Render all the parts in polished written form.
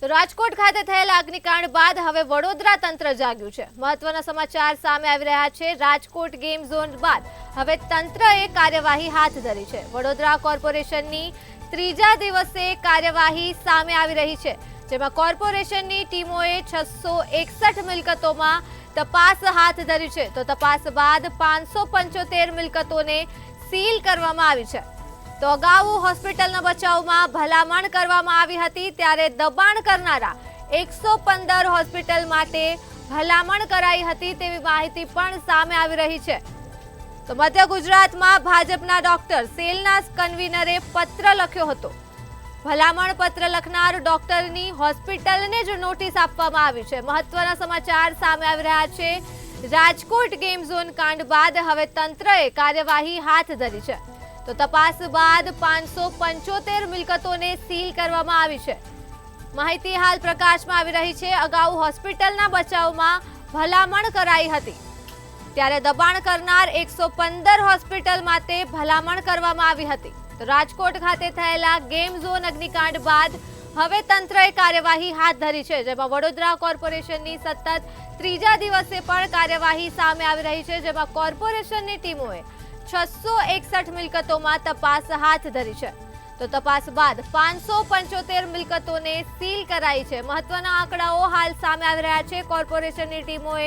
તો રાજકોટ ખાતે થયેલા અગ્નિકાંડ બાદ હવે વડોદરા તંત્ર જાગ્યું છે। મહત્વના સમાચાર સામે આવી રહ્યા છે। રાજકોટ ગેમ ઝોન બાદ હવે તંત્રએ કાર્યવાહી હાથ ધરી છે। વડોદરા કોર્પોરેશનની ત્રીજા દિવસે કાર્યવાહી સામે આવી રહી છે, જેમાં કોર્પોરેશનની ટીમોએ 661 મિલકતોમાં તપાસ હાથ ધરી છે। તો તપાસ બાદ 575 મિલકતોને સીલ કરવામાં આવી છે। તો અગાઉ હોસ્પિટલના બચાવમાં ભલામણ કરવામાં આવી હતી, ત્યારે દબાણ કરનારા 115 હોસ્પિટલ માટે ભલામણ કરાઈ હતી તેવી માહિતી પણ સામે આવી રહી છે। તો મધ્ય ગુજરાતમાં ભાજપના ડોક્ટર સેલના કન્વીનરે પત્ર લખ્યો હતો। ભલામણ પત્ર લખનાર ડોક્ટરની હોસ્પિટલને જ નોટિસ આપવામાં આવી છે। મહત્વના સમાચાર સામે આવી રહ્યા છે। રાજકોટ ગેમ ઝોન કાંડ બાદ હવે તંત્રએ કાર્યવાહી હાથ ધરી છે। તો તપાસ બાદ 575 મિલકતોને સીલ કરવામાં આવી છે। માહિતી હાલ પ્રકાશમાં આવી રહી છે। અગાઉ હોસ્પિટલના બચાવમાં ભલામણ કરાઈ હતી, ત્યારે દબાણ કરનાર 115 હોસ્પિટલ માટે ભલામણ કરવામાં આવી હતી। તો રાજકોટ ખાતે થયેલા ગેમ ઝોન અગ્નિકાંડ બાદ હવે તંત્રએ કાર્યવાહી હાથ ધરી છે, જેમાં વડોદરા કોર્પોરેશનની સતત ત્રીજા દિવસે પણ કાર્યવાહી સામે આવી રહી છે, જેમાં કોર્પોરેશનની ટીમોએ 661 મિલકતોમાં તપાસ હાથ ધરી છે। તો તપાસ બાદ 575 મિલકતોને સીલ કરાઈ છે। મહત્વના આંકડાઓ હાલ સામે આવી રહ્યા છે। કોર્પોરેશનની ટીમોએ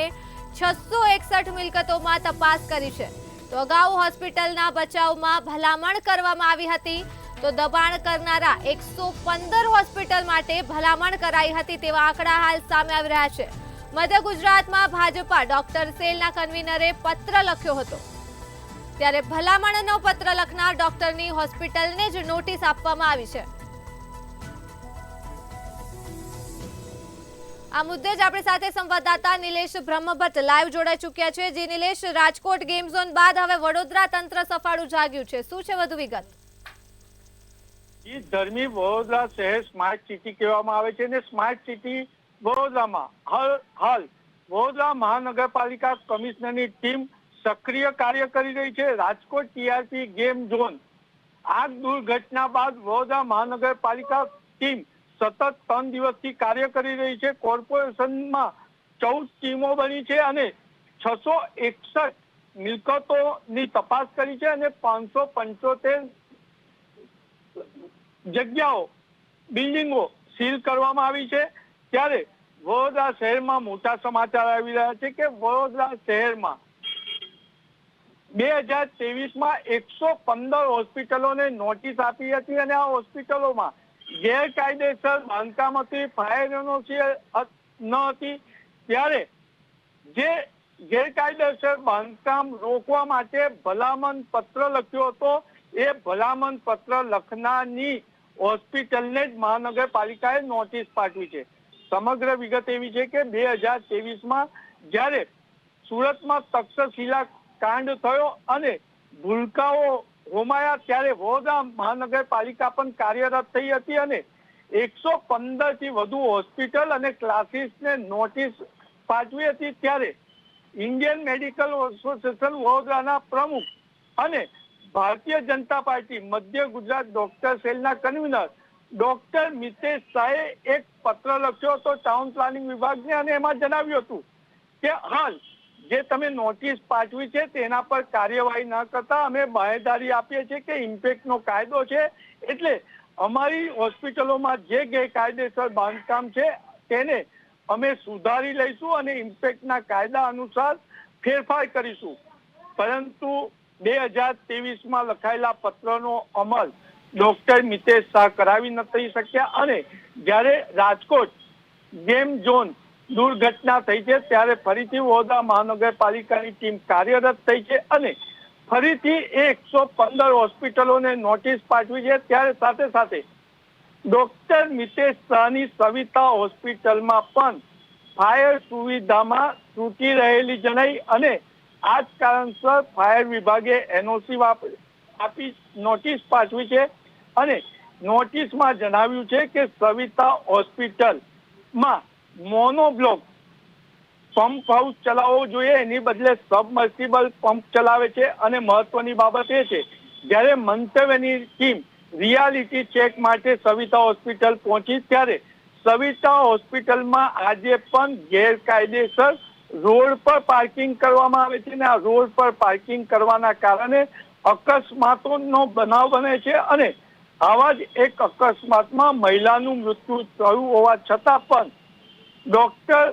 661 મિલકતોમાં તપાસ કરી છે। તો અગાઉ હોસ્પિટલના બચાવમાં ભલામણ કરવામાં આવી હતી, તો દબાણ કરનારા 115 હોસ્પિટલ માટે ભલામણ કરાઈ હતી તેવા આંકડા હાલ સામે આવી રહ્યા છે। મધ્ય ગુજરાતમાં ભાજપા ડોક્ટર સેલના કન્વીનરે પત્ર લખ્યો હતો, ત્યારે ભલામણનો પત્ર લખનાર ડોક્ટરની હોસ્પિટલને જ નોટિસ આપવામાં આવી છે। આ મુદ્દે જ આપણી સાથે સંવાદદાતા નિલેશ બ્રહ્મભટ્ટ લાઈવ જોડાઈ ચૂક્યા છે। જે નિલેશ, રાજકોટ ગેમ ઝોન બાદ હવે વડોદરા તંત્ર સફાળું જાગ્યું છે, શું છે વધુ વિગત? ધર્મી વડોદરા શહેર સ્માર્ટ સિટી કહેવામાં આવે છે, અને સ્માર્ટ સિટી વડોદરામાં હાલ વડોદરા મહાનગરપાલિકા કમિશનરની ટીમ સક્રિય કાર્ય કરી રહી છે। રાજકોટ ટીઆરપી ગેમ ઝોન આગ દુર્ઘટના બાદ વડોદરા મહાનગરપાલિકા ટીમ સતત 3 દિવસથી કાર્ય કરી રહી છે। કોર્પોરેશનમાં 14 ટીમો બની છે અને 661 મિલકતોની તપાસ કરી છે અને 575 જગ્યાઓ બિલ્ડિંગો સીલ કરવામાં આવી છે। ત્યારે વડોદરા શહેરમાં મોટા સમાચાર આવી રહ્યા છે કે વડોદરા શહેરમાં 2023માં 115 હોસ્પિટલોને નોટિસ આપી હતી અને આ હોસ્પિટલોમાં ગેરકાયદેસર બાંધકામ હતી, ફાયર એનઓસી ન હતી। ત્યારે જે ગેરકાયદેસર બાંધકામ રોકવા માટે ભલામણ પત્ર લખ્યો હતો, એ ભલામણ પત્ર લખનારની હોસ્પિટલને જ મહાનગરપાલિકાએ નોટિસ પાઠવી છે। સમગ્ર વિગત એવી છે કે 2023માં જ્યારે સુરતમાં તક્ષશિલા કાંડ થયો અને ભૂલકાઓ હોમાયા, ત્યારે વડોદરા મહાનગરપાલિકા પણ કાર્યરત થઈ હતી અને 115 થી વધુ હોસ્પિટલ અને ક્લાસીસને નોટિસ પાઠવી હતી। ત્યારે ઇન્ડિયન મેડિકલ એસોસિએશન વડોદરાના પ્રમુખ અને ભારતીય જનતા પાર્ટી મધ્ય ગુજરાત ડોક્ટર સેલના કન્વીનર ડોક્ટર મિતેશ શાહે એક પત્ર લખ્યો હતો ટાઉન પ્લાનિંગ વિભાગને, અને એમાં જણાવ્યું હતું કે હાલ જે તમે નોટિસ પાઠવી છે તેના પર કાર્યવાહી ન કરતા અમે બાહેંધરી આપીએ છીએ કે ઇમ્પેક્ટનો કાયદો છે, એટલે અમારી હોસ્પિટલોમાં જે ગેરકાયદેસર બાંધકામ છે તેને અમે સુધારી લઈશું અને ઇમ્પેક્ટના કાયદા અનુસાર ફેરફાર કરીશું। પરંતુ 2023માં લખાયેલા પત્રનો અમલ ડોક્ટર મિતેશ શાહ કરાવી નથી શક્યા અને જ્યારે રાજકોટ ગેમ ઝોન દુર્ઘટના થઈ છે ત્યારે ફરીથી વડોદરા મહાનગરપાલિકાની ટીમ કાર્યરત થઈ છે અને ફરીથી 115 હોસ્પિટલોને નોટિસ પાઠવી છે। ત્યારે સાથે સાથે ડોક્ટર મિતેશ શાહની સવિતા હોસ્પિટલમાં પણ ફાયર સુવિધામાં તૂટી રહેલી જણાઈ અને આ જ કારણસર ફાયર વિભાગે એનઓસી આપી નોટિસ પાઠવી છે અને નોટિસમાં જણાવ્યું છે કે સવિતા હોસ્પિટલમાં મોનોબ્લોક પંપ હાઉસ ચલાવવો જોઈએ, એની બદલે સબમર્સિબલ પંપ ચલાવે છે। અને મહત્વની બાબત એ છે, જ્યારે મંતવ્યની ટીમ રિયાલિટી ચેક માટે સવિતા હોસ્પિટલ પહોંચી ત્યારે સવિતા હોસ્પિટલમાં આજે પણ ગેરકાયદેસર રોડ પર પાર્કિંગ કરવામાં આવે છે અને આ રોડ પર પાર્કિંગ કરવાના કારણે અકસ્માતોનો બનાવ બને છે અને આવા જ એક અકસ્માતમાં મહિલાનું મૃત્યુ થયું હોવા છતાં પણ ડોક્ટર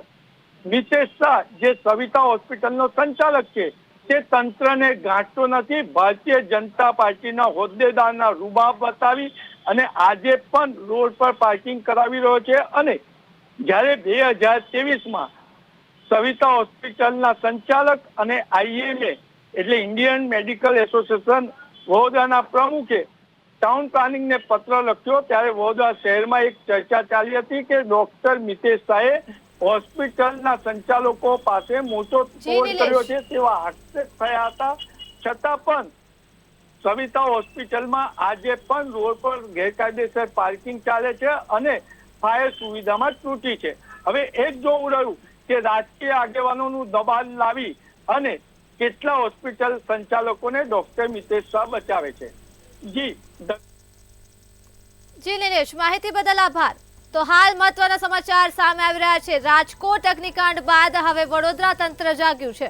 મિતેશ શાહ જે સવિતા હોસ્પિટલનો સંચાલક છે તે તંત્રને ગાંઠતો નથી. ભારતીય જનતા પાર્ટીના હોદ્દેદારના રૂબાબ બતાવી અને આજે પણ રોડ પર પાર્કિંગ કરાવી રહ્યો છે અને જ્યારે 2023માં સવિતા હોસ્પિટલના સંચાલક અને આઈએમએ એટલે ઇન્ડિયન મેડિકલ એસોસિએશન વડોદરાના પ્રમુખે ટાઉન પ્લાનિંગને પત્ર લખ્યો ત્યારે વડોદરા શહેરમાં એક ચર્ચા ચાલી હતી કે ડોક્ટર મિતેશ શાહે હોસ્પિટલના સંચાલકો પાસે મોટો તોડ કર્યો છે તેવા આક્ષેપ થયા હતા. છતાં પણ સવિતા હોસ્પિટલમાં આજે પણ રોડ પર ગેરકાયદેસર પાર્કિંગ ચાલે છે અને ફાયર સુવિધામાં ત્રુટિ છે. હવે એ જ જોવું રહ્યું કે રાજકીય આગેવાનોનું દબાણ લાવી અને કેટલા હોસ્પિટલ સંચાલકોને ડોક્ટર મિતેશ શાહ બચાવે છે. જી નિલેશ, માહિતી બદલ આભાર. તો હાલ મહત્વના સમાચાર સામે આવી રહ્યા છે. રાજકોટ અગ્નિકાંડ બાદ હવે વડોદરા તંત્ર જાગ્યું છે.